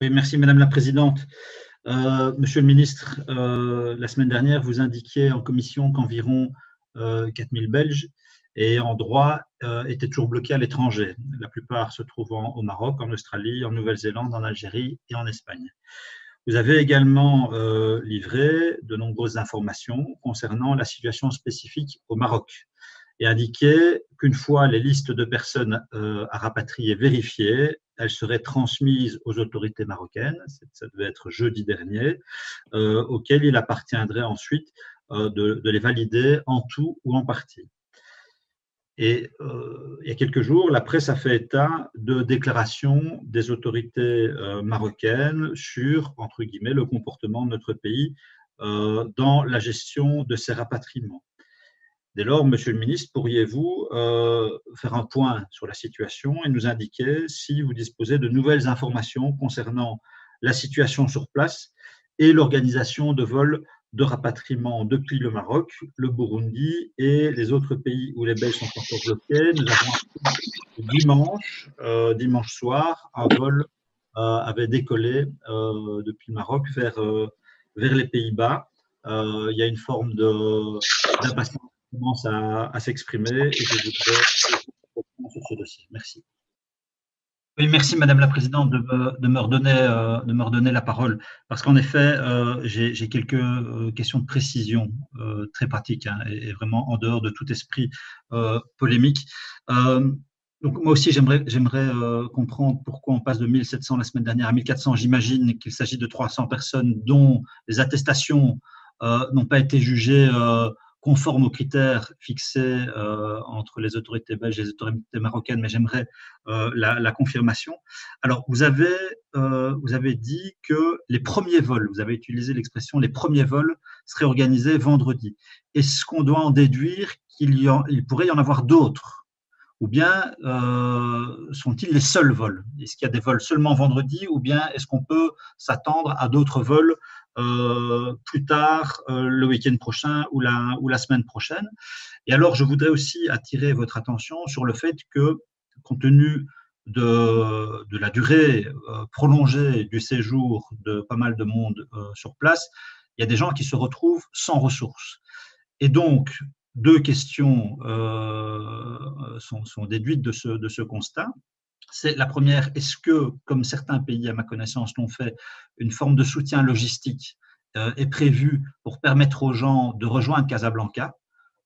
Oui, merci Madame la Présidente. Monsieur le ministre, la semaine dernière, vous indiquiez en commission qu'environ 4000 Belges et en droit étaient toujours bloqués à l'étranger, la plupart se trouvant au Maroc, en Australie, en Nouvelle-Zélande, en Algérie et en Espagne. Vous avez également livré de nombreuses informations concernant la situation spécifique au Maroc et indiqué qu'une fois les listes de personnes à rapatrier vérifiées, elles seraient transmises aux autorités marocaines, ça devait être jeudi dernier, auxquelles il appartiendrait ensuite de les valider en tout ou en partie. Et il y a quelques jours, la presse a fait état de déclarations des autorités marocaines sur, entre guillemets, le comportement de notre pays dans la gestion de ces rapatriements. Dès lors, Monsieur le ministre, pourriez-vous faire un point sur la situation et nous indiquer si vous disposez de nouvelles informations concernant la situation sur place et l'organisation de vols de rapatriement depuis le Maroc, le Burundi et les autres pays où les Belges sont encore bloqués. Nous avons appris dimanche soir, un vol avait décollé depuis le Maroc vers les Pays-Bas. Il y a une forme d'impatience commence à s'exprimer et je voudrais sur ce dossier. Merci. Oui, merci Madame la Présidente de me redonner la parole, parce qu'en effet, j'ai quelques questions de précision très pratiques et vraiment en dehors de tout esprit polémique. Donc moi aussi, j'aimerais comprendre pourquoi on passe de 1700 la semaine dernière à 1400. J'imagine qu'il s'agit de 300 personnes dont les attestations n'ont pas été jugées conformes aux critères fixés entre les autorités belges et les autorités marocaines, mais j'aimerais la confirmation. Alors, vous avez dit que les premiers vols, vous avez utilisé l'expression les premiers vols seraient organisés vendredi. Est-ce qu'on doit en déduire qu'il pourrait y en avoir d'autres? Ou bien sont-ils les seuls vols? Est-ce qu'il y a des vols seulement vendredi ou bien est-ce qu'on peut s'attendre à d'autres vols plus tard, le week-end prochain ou la semaine prochaine? Et alors, je voudrais aussi attirer votre attention sur le fait que, compte tenu de la durée prolongée du séjour de pas mal de monde sur place, il y a des gens qui se retrouvent sans ressources. Et donc, deux questions sont déduites de ce constat. C'est la première, est-ce que, comme certains pays à ma connaissance l'ont fait, une forme de soutien logistique est prévue pour permettre aux gens de rejoindre Casablanca,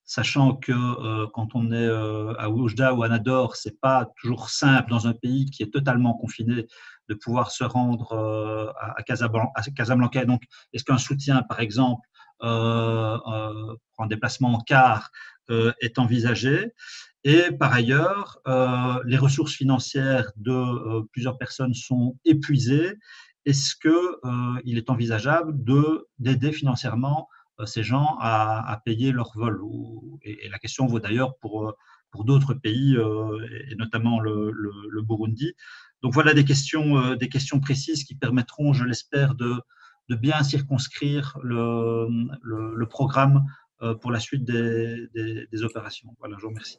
sachant que quand on est à Oujda ou à Nador, c'est pas toujours simple dans un pays qui est totalement confiné de pouvoir se rendre à Casablanca. Donc, est-ce qu'un soutien, par exemple, pour un déplacement en car est envisagé? Et par ailleurs, les ressources financières de plusieurs personnes sont épuisées. Est-ce qu'il est envisageable d'aider financièrement ces gens à payer leur vol? Et la question vaut d'ailleurs pour d'autres pays, et notamment le Burundi. Donc voilà des questions précises qui permettront, je l'espère, de bien circonscrire le programme pour la suite des opérations. Voilà, je vous remercie.